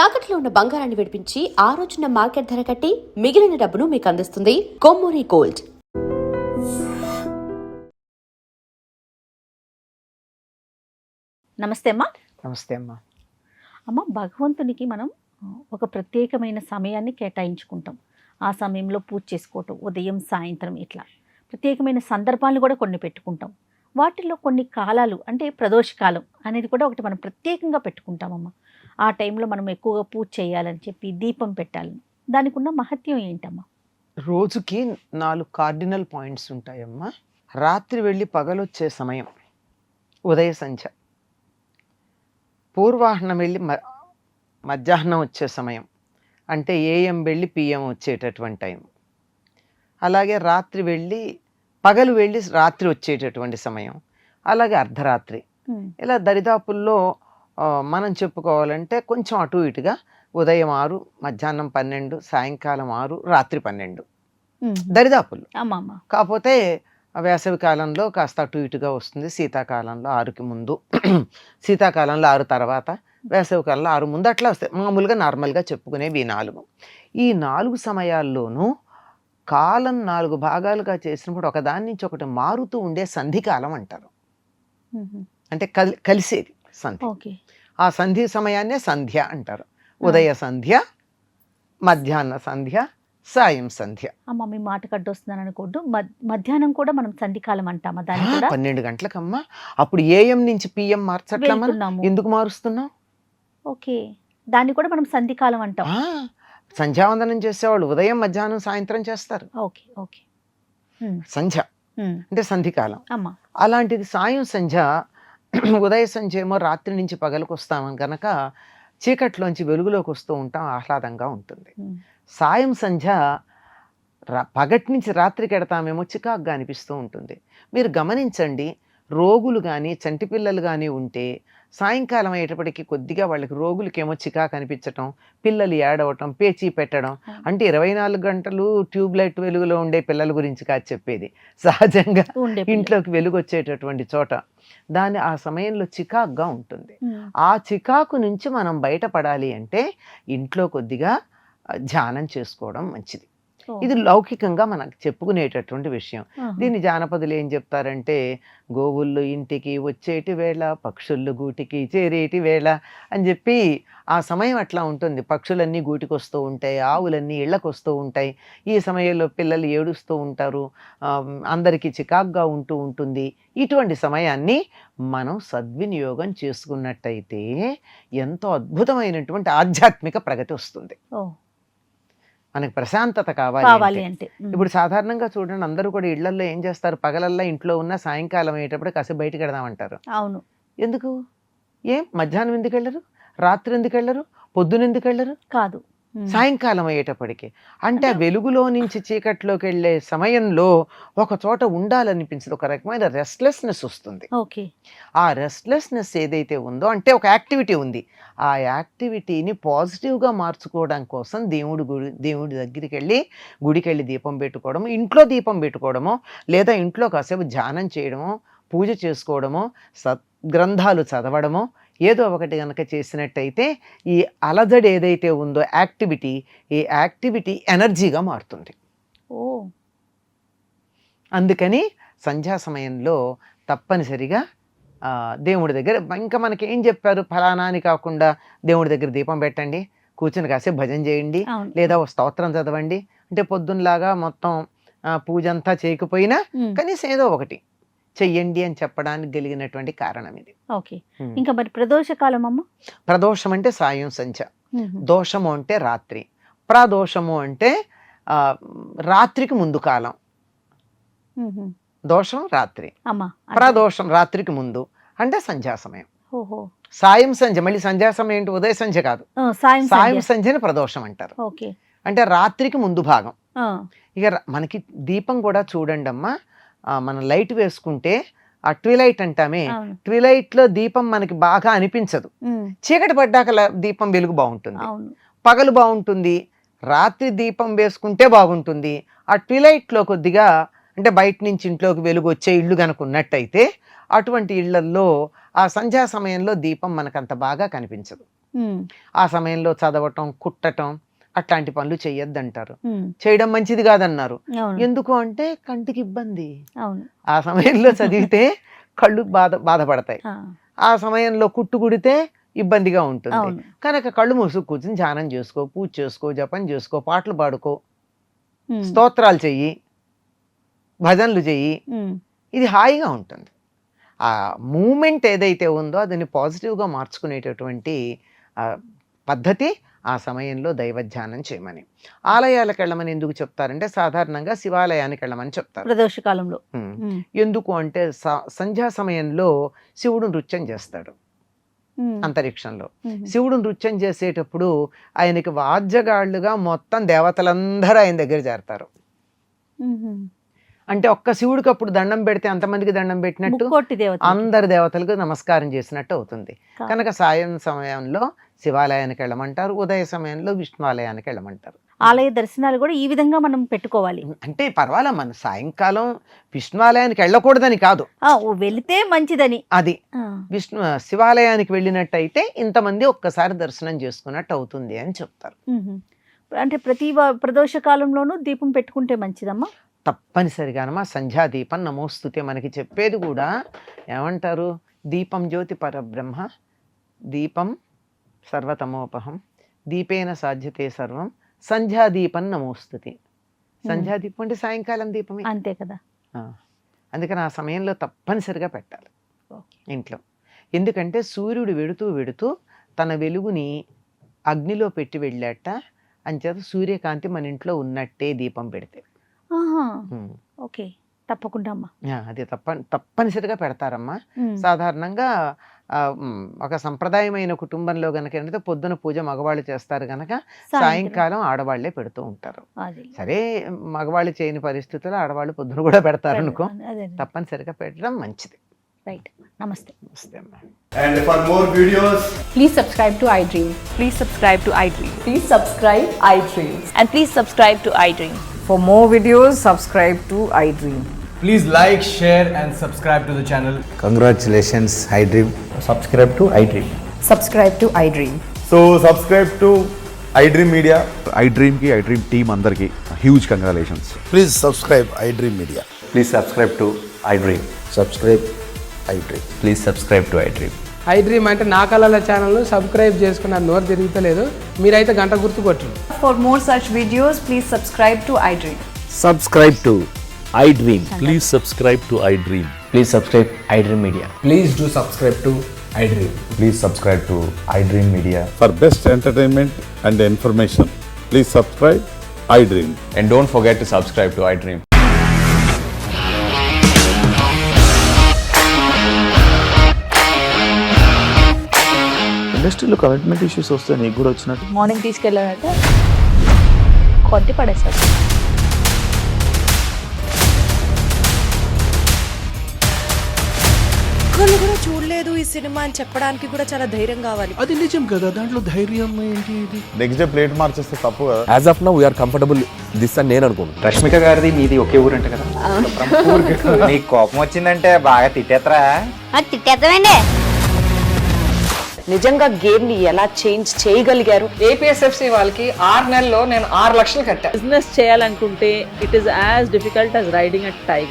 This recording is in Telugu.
తాకట్లో ఉన్న బంగారాన్ని విడిపించి ఆ రోజున మార్కెట్ ధర కట్టి మిగిలిన డబ్బును మీకు అందిస్తుంది కొమ్మూరి గోల్డ్. నమస్తే అమ్మా. నమస్తే అమ్మా. అమ్మ, భగవంతునికి మనం ఒక ప్రత్యేకమైన సమయాన్ని కేటాయించుకుంటాం. ఆ సమయంలో పూజ చేసుకోవటం, ఉదయం సాయంత్రం ఇట్లా ప్రత్యేకమైన సందర్భాలను కూడా కొన్ని పెట్టుకుంటాం. వాటిల్లో కొన్ని కాలాలు అంటే ప్రదోష కాలం అనేది కూడా ఒకటి మనం ప్రత్యేకంగా పెట్టుకుంటామమ్మా. ఆ టైంలో మనం ఎక్కువగా పూజ చేయాలని చెప్పి దీపం పెట్టాలని, దానికి ఉన్న మహత్యం ఏంటమ్మా? రోజుకి 4 కార్డినల్ పాయింట్స్ ఉంటాయమ్మా. రాత్రి వెళ్ళి పగలొచ్చే సమయం ఉదయ సంధ్య, పూర్వాహ్నం వెళ్ళి మధ్యాహ్నం వచ్చే సమయం అంటే ఏఎం వెళ్ళి పిఎం వచ్చేటటువంటి టైం, అలాగే రాత్రి వెళ్ళి పగలు వెళ్ళి రాత్రి వచ్చేటటువంటి సమయం, అలాగే అర్ధరాత్రి. ఇలా దరిదాపుల్లో మనం చెప్పుకోవాలంటే కొంచెం అటు ఇటుగా ఉదయం 6, మధ్యాహ్నం 12, సాయంకాలం 6, రాత్రి 12 దరిదాపుల్లో. కాకపోతే వేసవి కాలంలో కాస్త అటు ఇటుగా వస్తుంది. శీతాకాలంలో 6కి ముందు, శీతాకాలంలో 6 తర్వాత, వేసవి కాలంలో 6 ముందు అట్లా వస్తాయి. మామూలుగా నార్మల్గా చెప్పుకునేవి ఈ 4. ఈ 4 సమయాల్లోనూ కాలం 4 భాగాలుగా చేసినప్పుడు ఒకదాని నుంచి ఒకటి మారుతూ ఉండే సంధికాలం అంటారు. అంటే కలిసేది సంధి. ఆ సంధి సమయాన్నే సంధ్య అంటారు. ఉదయ సంధ్య, మధ్యాహ్న సంధ్య, సాయం సంధ్య. అమ్మ, మీ మాట కట్టొస్తున్నాను అనుకోద్దు, మధ్యాహ్నం కూడా మనం సంధికాలం అంటామా? దాన్ని 12 గంటలకమ్మా. అప్పుడు ఏఎం నుంచి పిఎం మార్చట్లమ్మా. ఎందుకు మారుస్తున్నాం? ఓకే, దాన్ని కూడా మనం సంధికాలం అంటాం. సంధ్యావందనం చేసేవాళ్ళు ఉదయం మధ్యాహ్నం సాయంత్రం చేస్తారు. ఓకే ఓకే, సంధ్య అంటే సంధికాలం. అలాంటిది సాయం సంధ్య. ఉదయ సంధ్య ఏమో రాత్రి నుంచి పగలకు వస్తామని కనుక చీకట్లోంచి వెలుగులోకి వస్తూ ఉంటాం, ఆహ్లాదంగా ఉంటుంది. సాయం సంధ్య పగటి నుంచి రాత్రికి ఎడతామేమో చికాకుగా అనిపిస్తూ ఉంటుంది. మీరు గమనించండి, రోగులు కానీ చంటి పిల్లలు కానీ ఉంటే సాయంకాలం అయ్యేటప్పటికి కొద్దిగా వాళ్ళకి రోగులకేమో చికాకు అనిపించటం, పిల్లలు ఏడవటం, పేచీ పెట్టడం. అంటే 24 గంటలు ట్యూబ్లైట్ వెలుగులో ఉండే పిల్లల గురించి కాదు చెప్పేది, సహజంగా ఇంట్లోకి వెలుగు వచ్చేటటువంటి చోట ఆ సమయంలో చికాకుగా ఉంటుంది. ఆ చికాకు నుంచి మనం బయటపడాలి అంటే ఇంట్లో కొద్దిగా ధ్యానం చేసుకోవడం మంచిది. ఇది లౌకికంగా మనకు చెప్పుకునేటటువంటి విషయం. దీన్ని జానపదులు ఏం చెప్తారంటే, గోవుళ్ళు ఇంటికి వచ్చేటి వేళ, పక్షుళ్ళు గూటికి చేరేటి వేళ అని చెప్పి ఆ సమయం అట్లా ఉంటుంది. పక్షులన్నీ గూటికి వస్తూ ఉంటాయి, ఆవులన్నీ ఇళ్ళకు వస్తూ ఉంటాయి. ఈ సమయంలో పిల్లలు ఏడుస్తూ ఉంటారు, అందరికీ చికాకుగా ఉంటుంది. ఇటువంటి సమయాన్ని మనం సద్వినియోగం చేసుకున్నట్టయితే ఎంతో అద్భుతమైనటువంటి ఆధ్యాత్మిక ప్రగతి వస్తుంది. మనకి ప్రశాంతత కావాలి అంటే ఇప్పుడు సాధారణంగా చూడండి, అందరూ కూడా ఇళ్లలో ఏం చేస్తారు, పగలల్లా ఇంట్లో ఉన్న సాయంకాలం అయ్యేటప్పుడు కాసేపు బయటకు వెడదామంటారు. అవును. ఎందుకు? మధ్యాహ్నం ఎందుకు వెళ్ళరు, రాత్రి ఎందుకు వెళ్ళరు, పొద్దున ఎందుకు వెళ్ళరు? కాదు, సాయంకాలం అయ్యేటప్పటికి. అంటే వెలుగులో నుంచి చీకట్లోకి వెళ్ళే సమయంలో ఒక చోట ఉండాలనిపించదు, ఒక రకమైన రెస్ట్లెస్నెస్ వస్తుంది. ఆ రెస్ట్లెస్నెస్ ఏదైతే ఉందో, అంటే ఒక యాక్టివిటీ ఉంది, ఆ యాక్టివిటీని పాజిటివ్గా మార్చుకోవడం కోసం దేవుడి దగ్గరికి వెళ్ళి గుడికి వెళ్ళి దీపం పెట్టుకోవడము, ఇంట్లో దీపం పెట్టుకోవడమో, లేదా ఇంట్లో కాసేపు ధ్యానం చేయడమో, పూజ చేసుకోవడమో, సద్గ్రంథాలు చదవడమో ఏదో ఒకటి కనుక చేసినట్టయితే ఈ అలజడి ఏదైతే ఉందో ఈ యాక్టివిటీ ఎనర్జీగా మారుతుంది. అందుకని సంధ్యా సమయంలో తప్పనిసరిగా దేవుడి దగ్గర, ఇంకా మనకి ఏం చెప్పారు, ఫలానా అని కాకుండా దేవుడి దగ్గర దీపం పెట్టండి, కూర్చొని కాసేపు భజన చేయండి, లేదా ఓ స్తోత్రం చదవండి. అంటే పొద్దున్నలాగా మొత్తం పూజ అంతా చేయకపోయినా కనీసం ఏదో ఒకటి చెయ్యండి అని చెప్పడానికి కలిగినటువంటి కారణం ఇది. ఓకే, ఇంకా మరి ప్రదోష కాలం అమ్మ? ప్రదోషం అంటే సాయం సంధ్య, దోషము అంటే రాత్రి, ప్రదోషము అంటే రాత్రికి ముందు కాలం. దోషం రాత్రి, ప్రదోషం రాత్రికి ముందు అంటే సంధ్యా సమయం. సాయం సంధ్య, మళ్ళీ సంధ్యా సమయం ఏంటి, ఉదయ సంధ్య కాదు, సాయం సంధ్యని ప్రదోషం అంటారు. అంటే రాత్రికి ముందు భాగం. ఇక మనకి దీపం కూడా చూడండి అమ్మా, మనం లైట్ వేసుకుంటే ఆ ట్విలైట్ అంటామే, ట్విలైట్ లో దీపం మనకి బాగా అనిపించదు, చీకటి పడ్డాక దీపం వెలుగు బాగుంటుంది, పగలు బాగుంటుంది, రాత్రి దీపం వేసుకుంటే బాగుంటుంది. ఆ ట్విలైట్ లో కొద్దిగా అంటే బయట నుంచి ఇంట్లోకి వెలుగు వచ్చే ఇళ్ళు కనుక ఉన్నట్టయితే అటువంటి ఇళ్లల్లో ఆ సంధ్యా సమయంలో దీపం మనకంత బాగా కనిపించదు. ఆ సమయంలో చదవటం, కుట్టటం అట్లాంటి పనులు చెయ్యొద్దంటారు. చేయడం మంచిది కాదన్నారు. ఎందుకు అంటే కంటికి ఇబ్బంది. ఆ సమయంలో చదివితే కళ్ళు బాధపడతాయి. ఆ సమయంలో కుట్టు కుడితే ఇబ్బందిగా ఉంటుంది. కనుక కళ్ళు మూసుకు కూర్చుని ధ్యానం చేసుకో, పూజ చేసుకో, జపం చేసుకో, పాటలు పాడుకో, స్తోత్రాలు చెయ్యి, భజనలు చెయ్యి. ఇది హాయిగా ఉంటుంది. ఆ మూమెంట్ ఏదైతే ఉందో అదని పాజిటివ్గా మార్చుకునేటటువంటి పద్ధతి ఆ సమయంలో దైవధ్యానం చేయమని. ఆలయాలకు వెళ్ళమని ఎందుకు చెప్తారంటే సాధారణంగా శివాలయానికి వెళ్ళమని చెప్తారు ప్రదోష కాలంలో. ఎందుకు అంటే సంధ్యా సమయంలో శివుడు నృత్యం చేస్తాడు అంతరిక్షంలో. శివుడు నృత్యం చేసేటప్పుడు ఆయనకి వాద్యగాళ్ళుగా మొత్తం దేవతలందరూ ఆయన దగ్గర చేరతారు. అంటే ఒక్క శివుడికి అప్పుడు దండం పెడితే అంతమందికి దండం పెట్టినట్టు అందరి దేవతలకు నమస్కారం చేసినట్టు అవుతుంది. కనుక సాయం సమయంలో శివాలయానికి వెళ్ళమంటారు, ఉదయ సమయంలో విష్ణువాలయానికి వెళ్ళమంటారు. ఆలయ దర్శనాలు కూడా ఈ విధంగా మనం పెట్టుకోవాలి. అంటే పర్వాలే, మన సాయంకాలం విష్ణువాలయానికి వెళ్ళకూడదని కాదు, వెళితే మంచిదని. అది శివాలయానికి వెళ్ళినట్టయితే ఇంతమంది ఒక్కసారి దర్శనం చేసుకున్నట్టు అవుతుంది అని చెప్తారు. అంటే ప్రతి ప్రదోష కాలంలోనూ దీపం పెట్టుకుంటే మంచిదమ్మా. తప్పనిసరిగానమ్మా. సంధ్యాదీపం నమోస్తుతే మనకి చెప్పేది కూడా ఏమంటారు, దీపం జ్యోతి పరబ్రహ్మ, దీపం సర్వతమోపహం, దీపేన సాధ్యతే సర్వం, సంధ్యాదీపం నమోస్తుతే. సంధ్యాదీపం అంటే సాయంకాలం దీపమే, అంతే కదా. అందుకని ఆ సమయంలో తప్పనిసరిగా పెట్టాలి ఇంట్లో. ఎందుకంటే సూర్యుడు వెడుతూ వెడుతూ తన వెలుగుని అగ్నిలో పెట్టి వెళ్ళాట, అంచేత సూర్యకాంతి మన ఇంట్లో ఉన్నట్టే దీపం పెడితే. ఓకే, తప్పకుండా అమ్మా. అది తప్పనిసరిగా పెడతారమ్మా. సాధారణంగా ఒక సంప్రదాయమైన కుటుంబంలో గనక ఏంటంటే పొద్దున పూజ మగవాళ్ళు చేస్తారు గనక సాయంకాలం ఆడవాళ్లే పెడుతూ ఉంటారు. సరే, మగవాళ్ళు చేయని పరిస్థితుల్లో ఆడవాళ్ళు పొద్దున కూడా పెడతారు అనుకో, తప్పనిసరిగా పెట్టడం మంచిది. రైట్. నమస్తే. నమస్తే అమ్మా. And for more videos, please subscribe to iDream. Please subscribe to iDream. Please subscribe iDream. And please subscribe to iDream. For more videos, subscribe to iDream. please like, share and subscribe to the channel. Congratulations, iDream. Subscribe to iDream. Subscribe to iDream. So subscribe to iDream Media. iDream ki iDream team andarki huge congratulations. Please subscribe iDream Media. Please subscribe to iDream. Subscribe iDream. Please subscribe to iDream. iDream అంటే నా కళల ఛానల్ సబ్స్క్రైబ్ చేసుకున్న నోరు తిరుగుతలేదు, మీరైతే గంట గుర్తు కొట్టండి. For more such videos, please subscribe to iDream. Subscribe to iDream. Please subscribe to iDream. Please subscribe iDream Media. Please do subscribe to iDream. Please subscribe to iDream Media. For best entertainment and information, please subscribe iDream. And don't forget to subscribe to iDream. ఇండస్ట్రీలో కమిట్మెంట్ ఇష్యూస్ వస్తే నీకు కూడా వచ్చినట్టు. మార్నింగ్ తీసుకెళ్ళాలంటే కొట్టి పడేస్తారు. ఒక్కళ్ళు కూడా చూడలేదు ఈ సినిమా అని చెప్పడానికి కూడా చాలా ధైర్యం కావాలి. అది నిజం కదా, దాంట్లో ధైర్యం ఏంటి? నెక్స్ట్ డే ప్లేట్ మార్చేస్తే తప్పు కదా. As of now, we are comfortable this అని నేను అనుకుంటున్నాను. రష్మిక గారిది మీది ఒకే ఊరంట కదా. నీకు కోపం వచ్చిందంటే బాగా తిట్టేత్తరా? తిట్టేద్దామండి. నిజంగా గేమ్ ని ఎలా చేంజ్ చేయగలిగారు? ఏపీఎస్ఎఫ్సి వాళ్ళకి 6 నెలల్లో నేను 6 లక్షలు కట్టా. బిజినెస్ చేయాలనుకుంటే it is as difficult as riding a tiger.